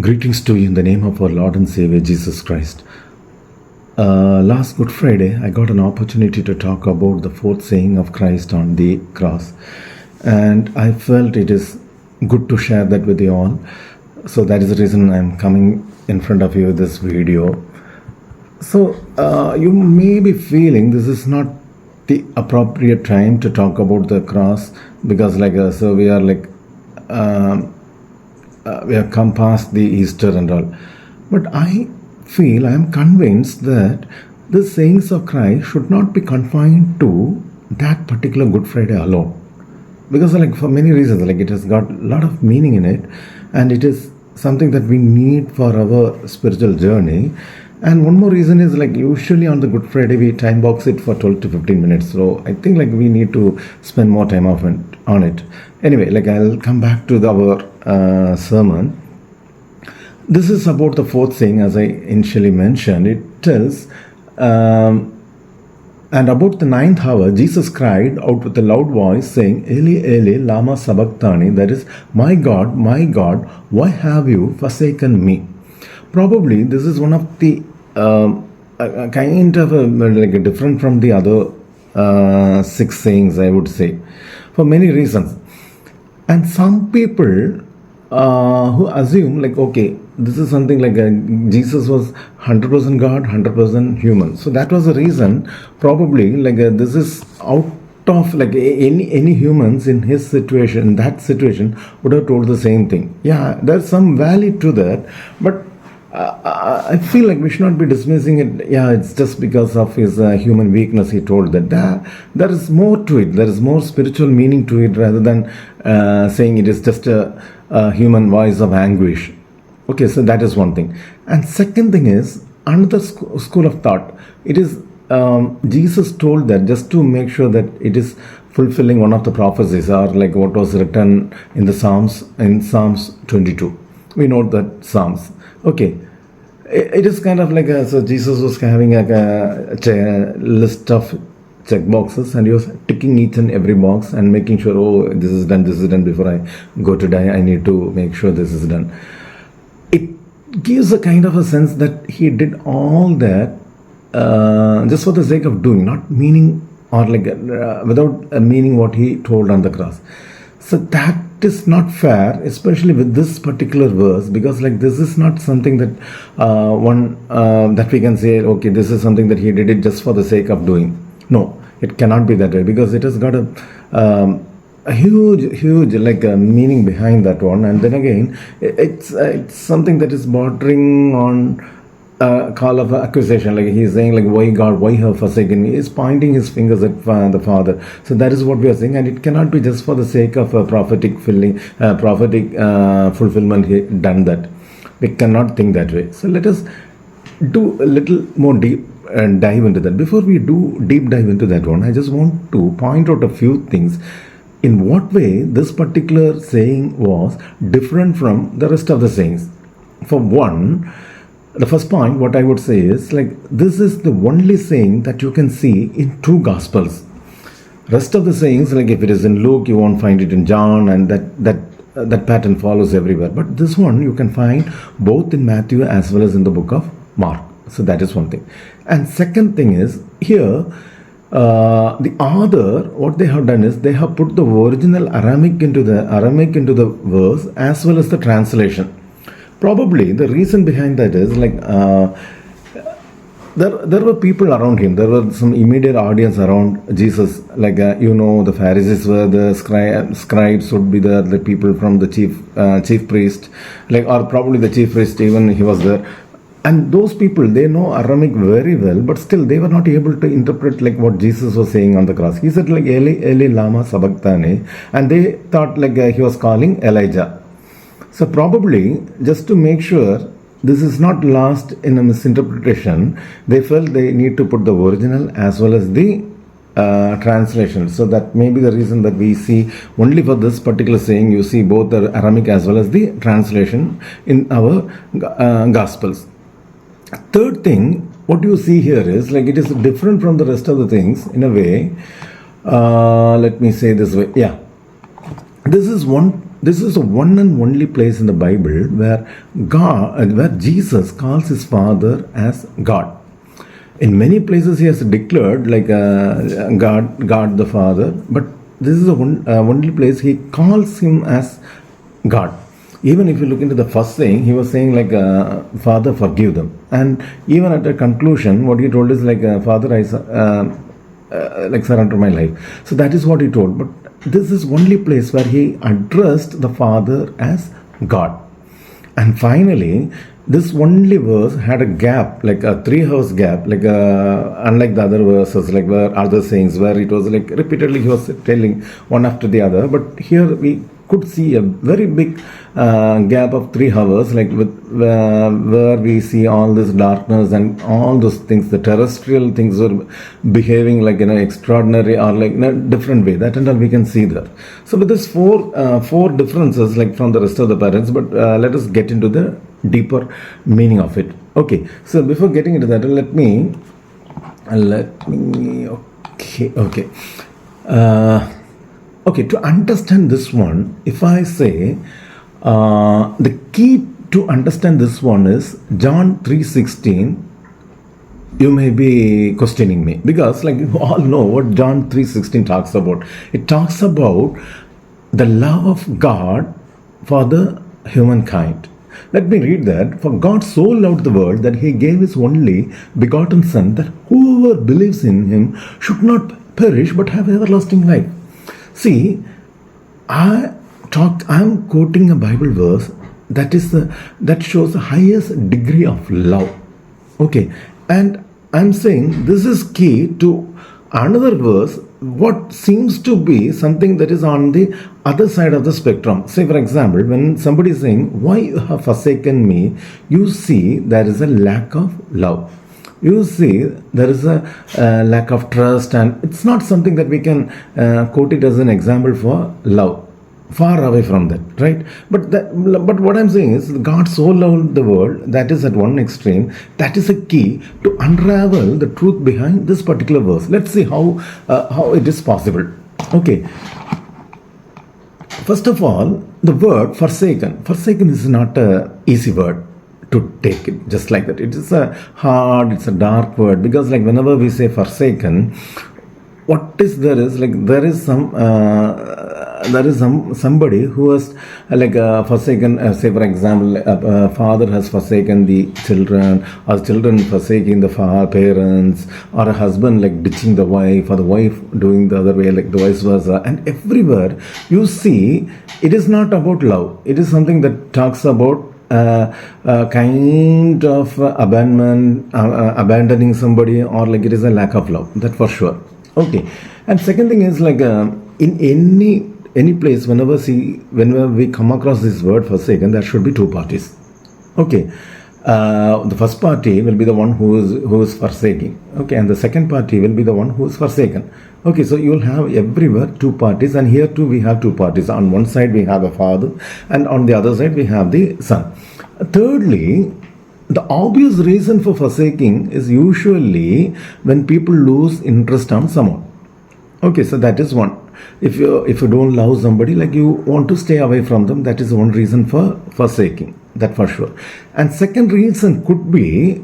Greetings to you in the name of our Lord and Savior Jesus Christ. Last Good Friday, I got an opportunity to talk about the fourth saying of Christ on the cross, and I felt it is good to share that with you all. So that is the reason I'm coming in front of you with this video. So you may be feeling this is not the appropriate time to talk about the cross because, so we are we have come past the Easter and all. But I am convinced that the sayings of Christ should not be confined to that particular Good Friday alone. Because for many reasons, it has got a lot of meaning in it, and it is something that we need for our spiritual journey. And one more reason is usually on the Good Friday we time box it for 12 to 15 minutes. So I think we need to spend more time on it. Anyway, I'll come back to our sermon. This is about the fourth saying, as I initially mentioned. It tells, and about the ninth hour, Jesus cried out with a loud voice, saying, Eli, Eli, lama sabachthani, that is, my God, why have you forsaken me? Probably this is one of the kind of different from the other six sayings, I would say, for many reasons. And some people who assume okay, this is something Jesus was 100% God, 100% human. So that was the reason probably this is out of any humans in his situation, in that situation, would have told the same thing. Yeah, there's some value to that, but I feel we should not be dismissing it. Yeah, it's just because of his human weakness he told that. There is more to it. There is more spiritual meaning to it rather than saying it is just a human voice of anguish. Okay, so that is one thing. And second thing is, another school of thought. It is Jesus told that just to make sure that it is fulfilling one of the prophecies, or what was written in the Psalms, in Psalms 22. We know that Psalms. Okay, it is kind of so Jesus was having a list of check boxes, and he was ticking each and every box and making sure, oh, this is done, before I go to die, I need to make sure this is done. It gives a kind of a sense that he did all that just for the sake of doing, not meaning, or without meaning what he told on the cross. So that is not fair, especially with this particular verse, because this is not something that that we can say, okay, this is something that he did it just for the sake of doing. No, it cannot be that way, because it has got a huge meaning behind that one. And then again, it's something that is bordering on call of accusation. He's saying why God, why have forsaken me? He's pointing his fingers at the Father. So that is what we are saying, and it cannot be just for the sake of a prophetic fulfillment he done that. We cannot think that way. So let us do a little more deep and dive into that. Before we do deep dive into that one, I just want to point out a few things. In what way this particular saying was different from the rest of the sayings. For one, the first point, what I would say is this is the only saying that you can see in two Gospels. Rest of the sayings, if it is in Luke, you won't find it in John, and that pattern follows everywhere. But this one you can find both in Matthew as well as in the book of Mark. So that is one thing. And second thing is, here the author, what they have done is they have put the original Aramaic into the verse as well as the translation. Probably the reason behind that is there were people around him. There were some immediate audience around Jesus. The Pharisees were, the scribes would be there, the people from the chief priest, or probably the chief priest even, he was there. And those people, they know Aramaic very well, but still they were not able to interpret what Jesus was saying on the cross. He said Eli, Eli, lama sabachthani, and they thought he was calling Elijah. So probably, just to make sure this is not lost in a misinterpretation, they felt they need to put the original as well as the translation. So that may be the reason that we see only for this particular saying, you see both the Aramaic as well as the translation in our Gospels. Third thing, what you see here is it is different from the rest of the things in a way. Let me say this way. Yeah, this is one this is the one and only place in the Bible where where Jesus calls his Father as God. In many places he has declared like God the Father, but this is the only place he calls him as God. Even if you look into the first saying, he was saying like, Father, forgive them. And even at the conclusion, what he told is like, Father, I like surrender my life. So that is what he told. But this is only place where he addressed the Father as God. And finally, this only verse had a gap, like a 3 hours gap, like unlike the other verses, like where other sayings, where it was like repeatedly he was telling one after the other. But here we could see a very big gap of 3 hours, like with where we see all this darkness and all those things, the terrestrial things were behaving like in an extraordinary or like in a different way. That and all we can see there. So with this four differences, like from the rest of the parents, but let us get into the deeper meaning of it. Okay, so before getting into that, let me okay, to understand this one, if I say the key to understand this one is John 3:16, you may be questioning me, because like you all know what John 3:16 talks about. It talks about the love of God for the humankind. Let me read that. For God so loved the world that he gave his only begotten Son, that whoever believes in him should not perish but have everlasting life. See, I'm quoting a Bible verse that shows the highest degree of love. Okay, and I'm saying this is key to another verse, what seems to be something that is on the other side of the spectrum. Say, for example, when somebody is saying, why you have forsaken me, you see there is a lack of love. You see there is a lack of trust, and it's not something that we can quote it as an example for love. Far away from that, right? But what I'm saying is, God so loved the world, that is at one extreme. That is a key to unravel the truth behind this particular verse. Let's see how it is possible. Okay. First of all, the word forsaken. Forsaken is not an easy word to take it just like that. It is a hard, it's a dark word, because like whenever we say forsaken, what is there is like there is somebody who has like forsaken, say for example, a father has forsaken the children, or children forsaking the parents, or a husband like ditching the wife, or the wife doing the other way, like the vice versa. And everywhere you see, it is not about love. It is something that talks about kind of abandonment, abandoning somebody, or like it is a lack of love. That for sure. Okay. And second thing is like in any place, whenever we come across this word forsaken, there should be two parties. Okay. The first party will be the one who is forsaking. Okay, and the second party will be the one who is forsaken. Okay, so you will have everywhere two parties, and here too we have two parties. On one side we have a father, and on the other side we have the son. Thirdly, the obvious reason for forsaking is usually when people lose interest on someone. Okay, so that is one. If you don't love somebody, like you want to stay away from them, that is one reason for forsaking. That for sure. And second reason could be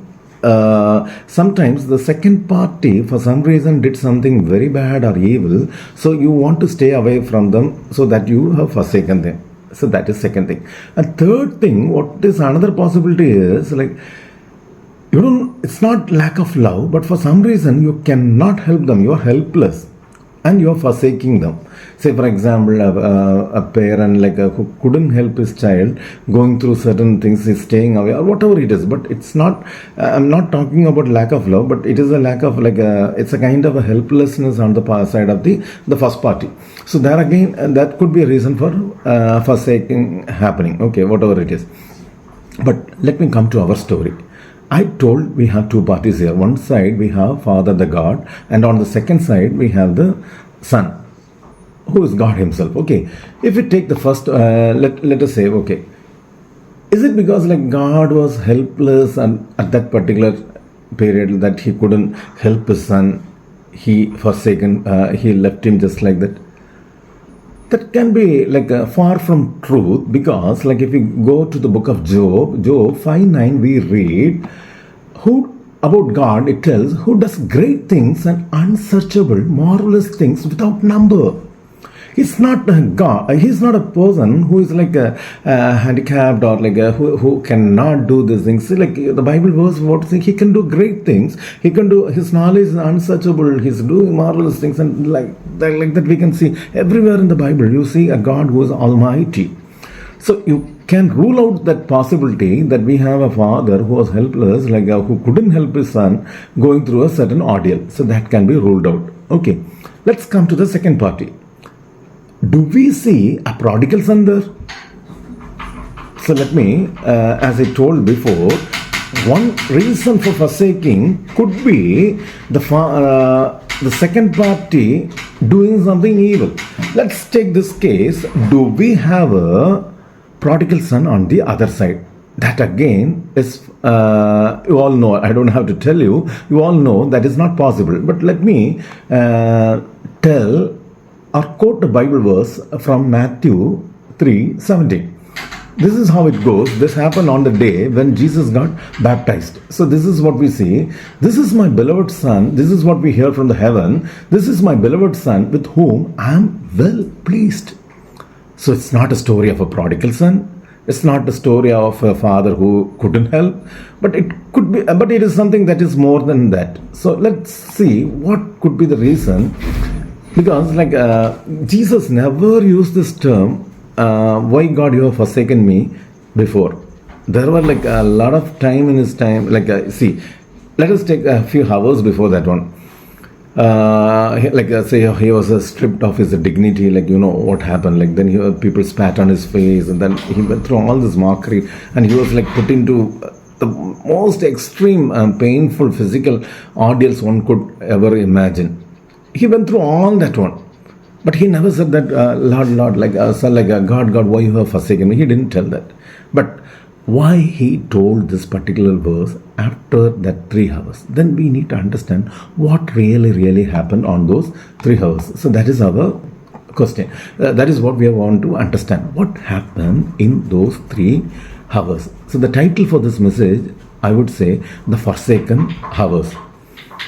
sometimes the second party for some reason did something very bad or evil, so you want to stay away from them, so that you have forsaken them. So that is second thing. And third thing, what is another possibility is like it's not lack of love, but for some reason you cannot help them. You are helpless and you are forsaking them. Say for example, a parent like who couldn't help his child going through certain things, is staying away or whatever it is. But it's not, I'm not talking about lack of love, but it is a lack of it's a kind of a helplessness on the side of the first party. So there again, that could be a reason for forsaking happening. Okay, whatever it is. But let me come to our story. I told we have two parties here. One side we have Father the God, and on the second side we have the Son, who is God himself. Okay, if we take the first, let us say, okay, is it because like God was helpless and at that particular period that he couldn't help his son, he left him just like that? That can be far from truth, because if we go to the book of Job 5:9, we read who about God. It tells who does great things and unsearchable, marvelous things without number. He's not a God. He's not a person who is handicapped, or who cannot do these things. See, the Bible verse, what saying, he can do great things. He can do. His knowledge is unsearchable. He's doing marvelous things, and like that we can see everywhere in the Bible. You see a God who is almighty. So you can rule out that possibility that we have a father who was helpless, who couldn't help his son going through a certain ordeal. So that can be ruled out. Okay, let's come to the second party. Do we see a prodigal son there? So let me, as I told before, one reason for forsaking could be the second party doing something evil. Let's take this case. Do we have a prodigal son on the other side? That again is, you all know, I don't have to tell you, you all know that is not possible. But let me tell or quote a Bible verse from Matthew 3:17. This is how it goes. This happened on the day when Jesus got baptized. So this is what we see. This is my beloved son. This is what we hear from the heaven. This is my beloved son with whom I am well pleased. So it's not a story of a prodigal son. It's not a story of a father who couldn't help, but it could be. But it is something that is more than that. So let's see what could be the reason. Because Jesus never used this term, why God you have forsaken me, before. There were a lot of time in his time. See, let us take a few hours before that one. Say he was stripped of his dignity, what happened. Then people spat on his face, and then he went through all this mockery, and he was put into the most extreme painful physical ordeals one could ever imagine. He went through all that one, but he never said that, Lord, God, why you have forsaken me. He didn't tell that. But why he told this particular verse after that 3 hours? Then we need to understand what really happened on those 3 hours. So that is our question. That is what we want to understand. What happened in those 3 hours? So the title for this message, I would say, the forsaken hours.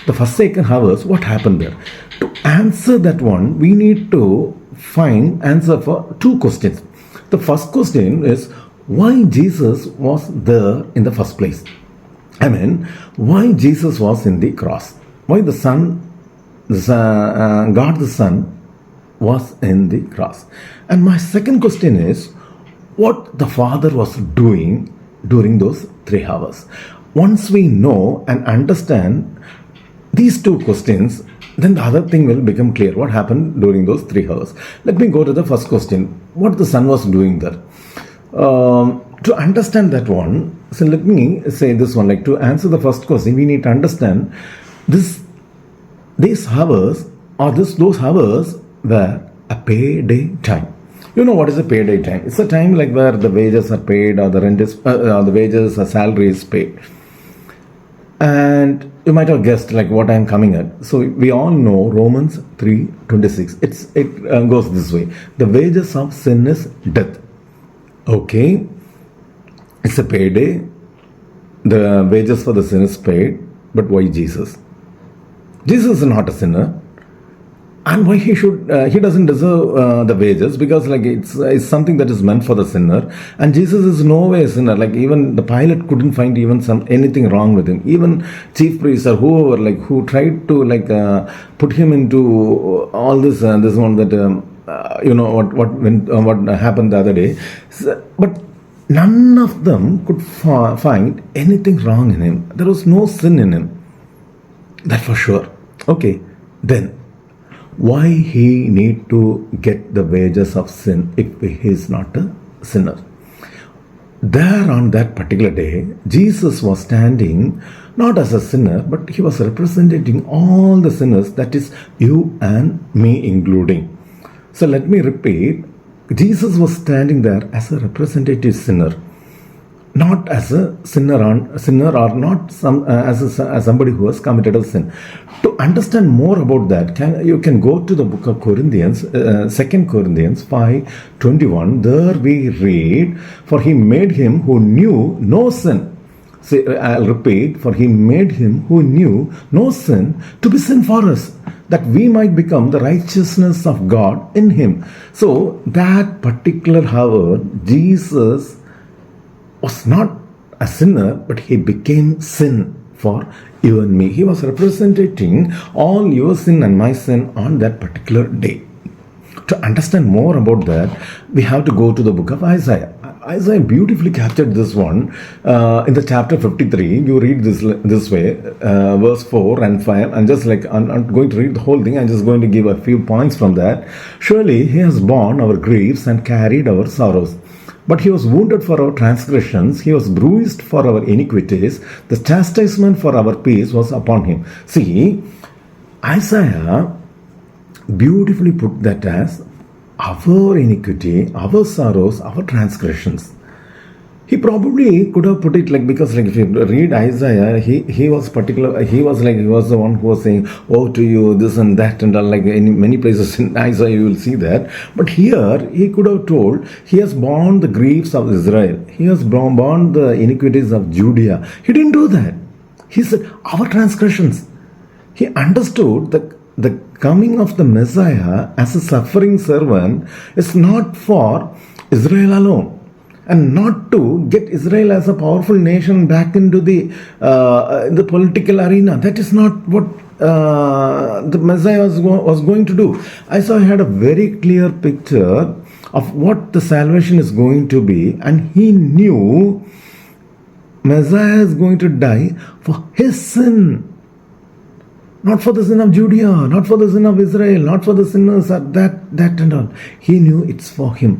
The forsaken hours, what happened there? To answer that one, we need to find answer for 2 questions. The first question is, why Jesus was there in the first place? I mean, why Jesus was in the cross? Why the Son, God the Son, was in the cross? And my second question is, what the Father was doing during those 3 hours? Once we know and understand these 2 questions, then the other thing will become clear. What happened during those 3 hours? Let me go to the first question. What the Son was doing there? To understand that one, so let me say this one. To answer the first question, we need to understand these hours, or those hours were a payday time. You know what is a payday time? It's a time where the wages are paid, or the rent is, the wages or salary is paid. And you might have guessed what I am coming at. So we all know Romans 3:26. It goes this way: the wages of sin is death. Okay, it's a payday. The wages for the sin is paid. But why Jesus? Jesus is not a sinner. And why he doesn't deserve the wages? Because it's something that is meant for the sinner, and Jesus is no way a sinner. Even the Pilate couldn't find even anything wrong with him. Even chief priests or whoever who tried to put him into all this one that what happened the other day. But none of them could find anything wrong in him. There was no sin in him. That for sure. Okay, then why he need to get the wages of sin if he is not a sinner? There on that particular day, Jesus was standing not as a sinner, but he was representing all the sinners, that is you and me including. So let me repeat, Jesus was standing there as a representative sinner. not as a sinner or not as somebody who has committed a sin. To understand more about that, you can go to the book of Corinthians, 2 Corinthians 5:21. There we read, "For he made him who knew no sin." See, I'll repeat, "For he made him who knew no sin to be sin for us, that we might become the righteousness of God in him." So that particular hour, Jesus was not a sinner, but he became sin for you and me. He was representing all your sin and my sin on that particular day. To understand more about that, we have to go to the book of Isaiah. Isaiah beautifully captured this one in the chapter 53. You read this way, verse 4 and 5. And just like I'm not going to read the whole thing, I'm just going to give a few points from that. "Surely he has borne our griefs and carried our sorrows. But he was wounded for our transgressions, he was bruised for our iniquities. The chastisement for our peace was upon him." See, Isaiah beautifully put that as our iniquity, our sorrows, our transgressions. He probably could have put it like, because like if you read Isaiah, he was particular, he was the one who was saying, "Oh to you, this and that," and all, like in many places in Isaiah you will see that. But here he could have told, "He has borne the griefs of Israel, he has borne the iniquities of Judea." He didn't do that. He said our transgressions. He understood that the coming of the Messiah as a suffering servant is not for Israel alone, and not to get Israel as a powerful nation back into the political arena. That is not what the Messiah was going to do. Isaiah had a very clear picture of what the salvation is going to be, and he knew Messiah is going to die for his sin. Not for the sin of Judea, not for the sin of Israel, not for the sinners, that and all. He knew it's for him.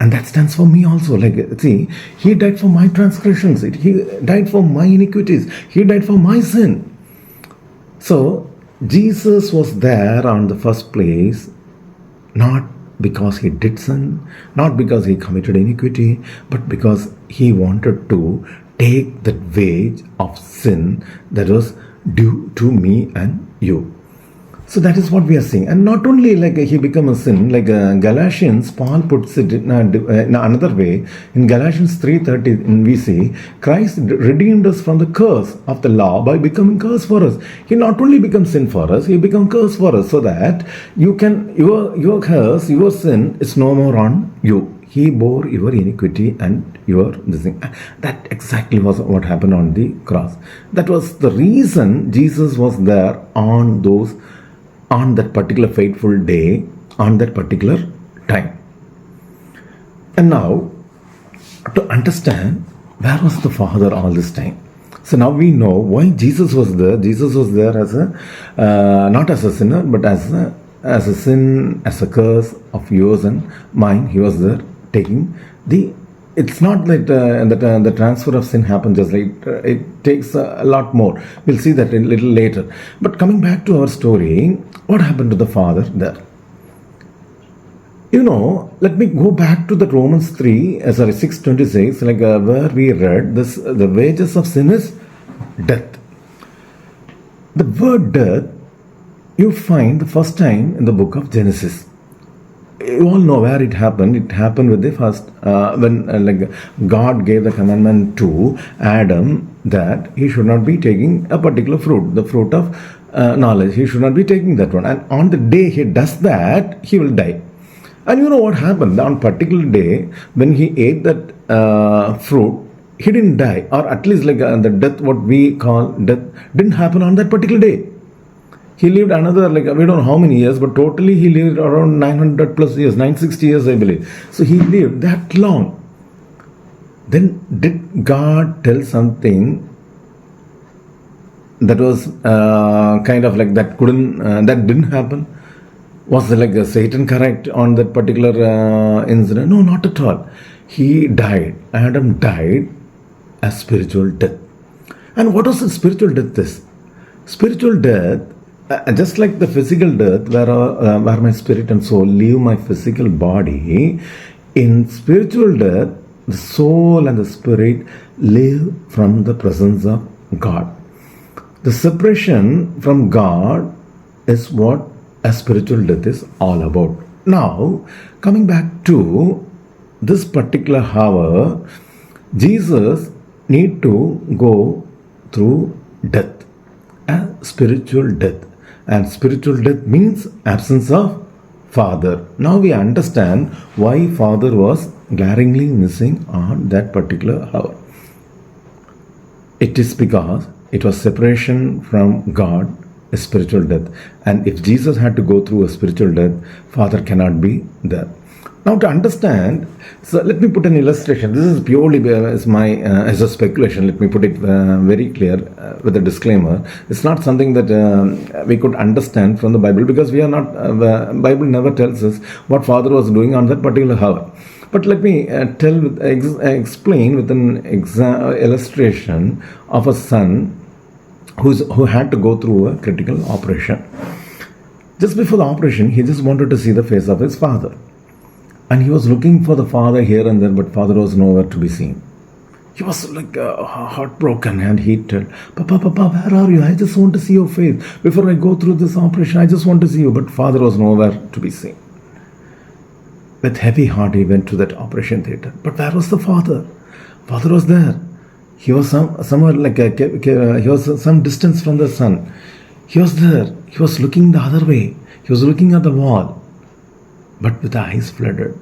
And that stands for me also. Like, see, he died for my transgressions. He died for my iniquities. He died for my sin. So, Jesus was there on the first place, not because he did sin, not because he committed iniquity, but because he wanted to take the wage of sin that was due to me and you. So that is what we are seeing. And not only like he became a sin, like Galatians, Paul puts it in another way. In Galatians 3:30, we see Christ redeemed us from the curse of the law by becoming curse for us. He not only became sin for us, he became curse for us, so that you can your curse, your sin is no more on you. He bore your iniquity and your this thing. That exactly was what happened on the cross. That was the reason Jesus was there on that particular fateful day, on that particular time. And now, to understand, where was the Father all this time? So now we know why Jesus was there. Jesus was there as not as a sinner, but as a sin, as a curse of yours and mine. He was there taking the. It's not that the transfer of sin happens just like it takes a lot more. We'll see that a little later. But coming back to our story, what happened to the Father there? Let me go back to the Romans 6:26, where we read this: the wages of sin is death. The word death you find the first time in the book of Genesis. You all know where it happened. It happened with the first, when God gave the commandment to Adam that he should not be taking a particular fruit, the fruit of knowledge. He should not be taking that one. And on the day he does that, he will die. And you know what happened? On particular day, when he ate that fruit, he didn't die. Or at least the death, what we call death, didn't happen on that particular day. He lived another, we don't know how many years, but totally he lived around 900 plus years, 960 years, I believe. So he lived that long. Then did God tell something that was that didn't happen? Was Satan correct on that particular incident? No, not at all. He died. Adam died a spiritual death. And what was the spiritual death is? Spiritual death, just like the physical death, where my spirit and soul leave my physical body, in spiritual death, the soul and the spirit live from the presence of God. The separation from God is what a spiritual death is all about. Now, coming back to this particular hour, Jesus need to go through death, a spiritual death. And spiritual death means absence of Father. Now we understand why Father was glaringly missing on that particular hour. It is because it was separation from God, a spiritual death. And if Jesus had to go through a spiritual death, Father cannot be there. Now to understand, so let me put an illustration. This is purely as a speculation. Let me put it very clear with a disclaimer. It's not something that we could understand from the Bible, because we are not. Bible never tells us what Father was doing on that particular hour. But let me explain with an illustration of a son who had to go through a critical operation. Just before the operation, he just wanted to see the face of his father. And he was looking for the father here and there, but father was nowhere to be seen. He was like heartbroken, and he told, Papa, where are you? I just want to see your face. Before I go through this operation, I just want to see you. But father was nowhere to be seen. With heavy heart, he went to that operation theater. But where was the father? Father was there. He was somewhere he was some distance from the son. He was there. He was looking the other way. He was looking at the wall, but with the eyes flooded.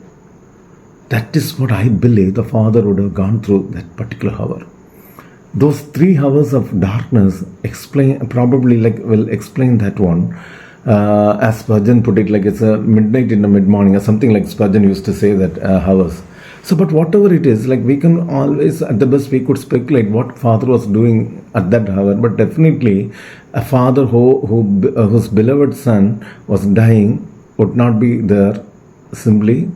That is what I believe the Father would have gone through that particular hour. Those 3 hours of darkness will explain that one. As Spurgeon put it, like it's a midnight in the mid-morning, or something like Spurgeon used to say that hours. So, but whatever it is, like we can always, at the best, we could speculate what Father was doing at that hour. But definitely, a father whose beloved son was dying would not be there simply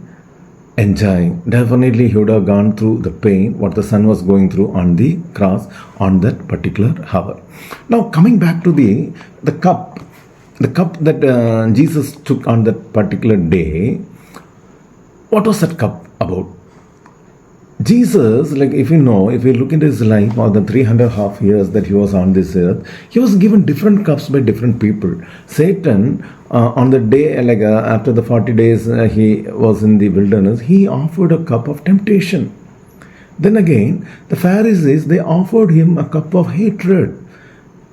enjoying. Definitely, he would have gone through the pain what the son was going through on the cross on that particular hour. Now, coming back to the cup that Jesus took on that particular day, what was that cup about? Jesus, if you look into his life, or the 3.5 years that he was on this earth, he was given different cups by different people. Satan, on the day, after the 40 days he was in the wilderness, he offered a cup of temptation. Then again, the Pharisees, they offered him a cup of hatred.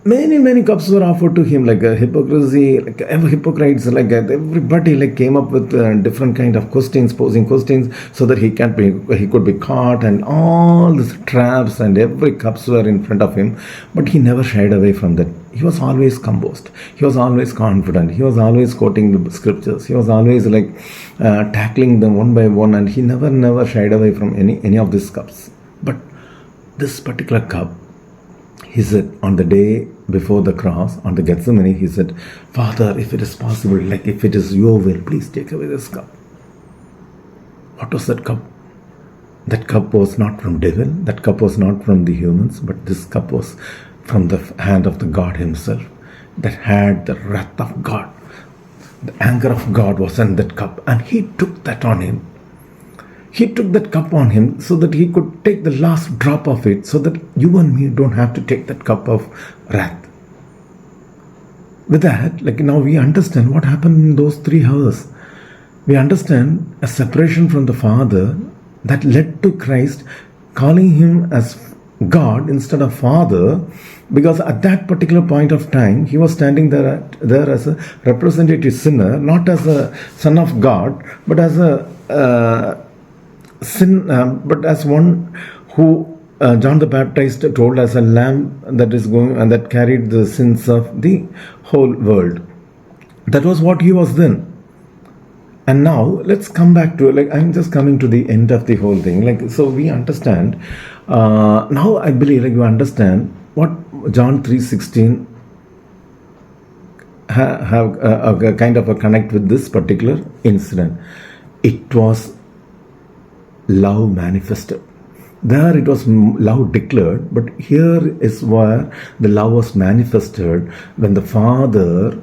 Many cups were offered to him, like hypocrisy, hypocrites, everybody came up with different kind of posing questions, so that he could be caught, and all these traps and every cups were in front of him. But he never shied away from that. He was always composed. He was always confident. He was always quoting the scriptures. He was always tackling them one by one, and he never shied away from any of these cups. But this particular cup, he said, on the day before the cross, on the Gethsemane, he said, Father, if it is possible, if it is your will, please take away this cup. What was that cup? That cup was not from devil. That cup was not from the humans, but this cup was from the hand of the God himself, that had the wrath of God. The anger of God was in that cup, and he took that on him. He took that cup on him so that he could take the last drop of it, so that you and me don't have to take that cup of wrath. With that, now we understand what happened in those 3 hours. We understand a separation from the Father that led to Christ calling him as God instead of Father, because at that particular point of time, he was standing there as a representative sinner, not as a son of God, but as but as one who John the Baptist told as a lamb that is going and that carried the sins of the whole world. That was what he was then. And now let's come back to I'm just coming to the end of the whole thing. So we understand. Now I believe you understand what John 3:16 have a kind of a connect with this particular incident. It was love manifested. There it was love declared, but here is where the love was manifested when the Father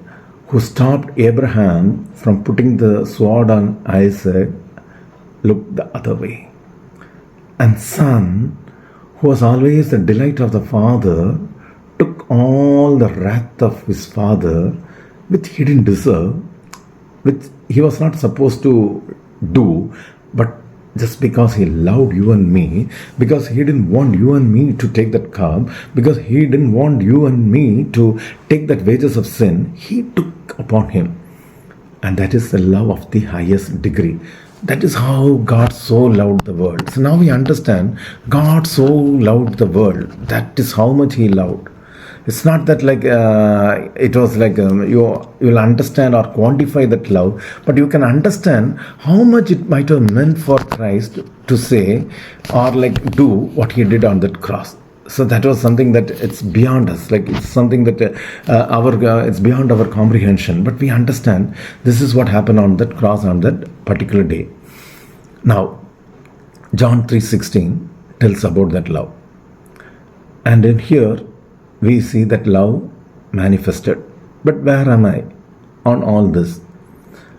who stopped Abraham from putting the sword on Isaac looked the other way. And son, who was always the delight of the father, took all the wrath of his father, which he didn't deserve, which he was not supposed to do, but just because he loved you and me, because he didn't want you and me to take that cup, because he didn't want you and me to take that wages of sin, he took upon him. And that is the love of the highest degree. That is how God so loved the world. So now we understand God so loved the world. That is how much he loved. It's not that like it was like you'll understand or quantify that love, but you can understand how much it might have meant for Christ to say or like do what he did on that cross. So that was something that it's beyond us. Like it's something that it's beyond our comprehension. But we understand this is what happened on that cross on that particular day. Now, John 3:16 tells about that love, and in here we see that love manifested. But where am I on all this?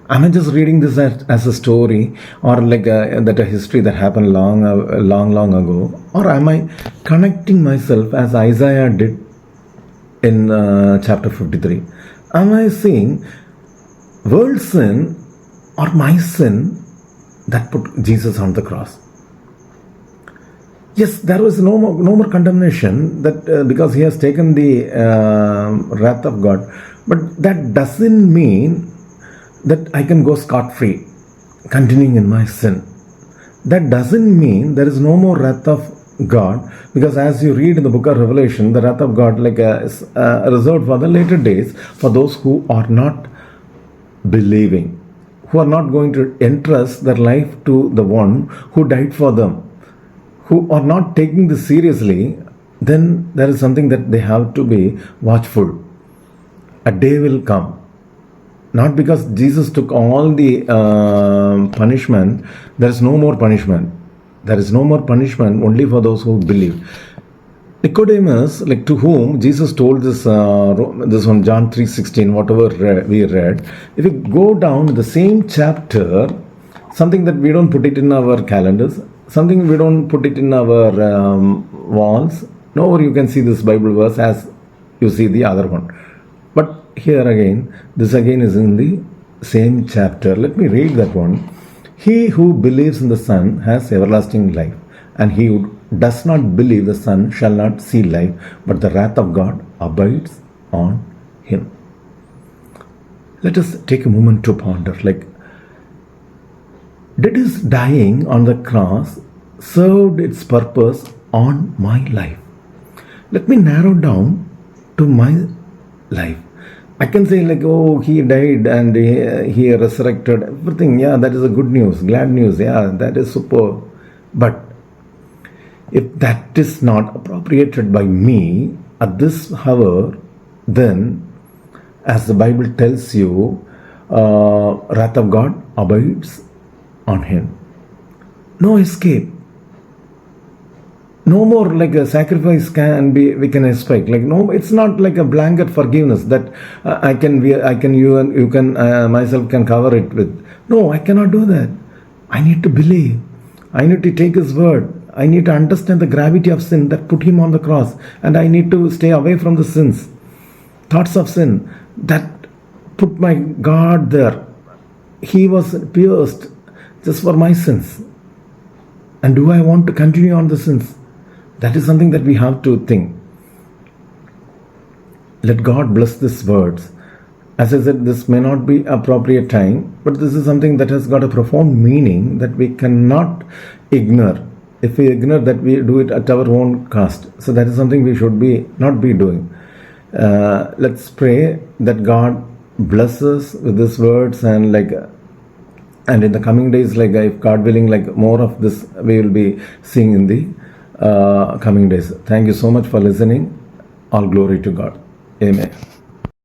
Am I just reading this as a story or like a history that happened long ago? Or am I connecting myself as Isaiah did in chapter 53? Am I seeing world sin or my sin that put Jesus on the cross? Yes, there was no more condemnation that because he has taken the wrath of God. But that doesn't mean that I can go scot-free, continuing in my sin. That doesn't mean there is no more wrath of God, because as you read in the book of Revelation, the wrath of God is reserved for the later days, for those who are not believing, who are not going to entrust their life to the one who died for them, who are not taking this seriously. Then there is something that they have to be watchful. A day will come. Not because Jesus took all the punishment, there is no more punishment. There is no more punishment only for those who believe. Nicodemus, like to whom Jesus told this one, John 3:16, whatever we read. If you go down the same chapter, something that we don't put it in our calendars, something we don't put it in our walls. Nowhere you can see this Bible verse as you see the other one. But here again, this again is in the same chapter. Let me read that one. He who believes in the Son has everlasting life, and he who does not believe the Son shall not see life, but the wrath of God abides on him. Let us take a moment to ponder, like, did his dying on the cross served its purpose on my life? Let me narrow down to my life. I can say like, oh, he died and he resurrected, everything. Yeah, that is a good news, glad news. Yeah, that is super. But if that is not appropriated by me at this hour, then as the Bible tells you, wrath of God abides on him. No escape. No more like a sacrifice we can expect. Like no, it's not like a blanket forgiveness that you can myself can cover it with. No, I cannot do that. I need to believe. I need to take his word. I need to understand the gravity of sin that put him on the cross, and I need to stay away from the sins, thoughts of sin that put my God there. He was pierced just for my sins. And do I want to continue on the sins? That is something that we have to think. Let God bless these words. As I said, this may not be appropriate time, but this is something that has got a profound meaning that we cannot ignore. If we ignore that, we do it at our own cost. So that is something we should not be doing. Let's pray that God blesses with these words, and in the coming days, if God willing, more of this we will be seeing in the coming days. Thank you so much for listening. All glory to God. Amen.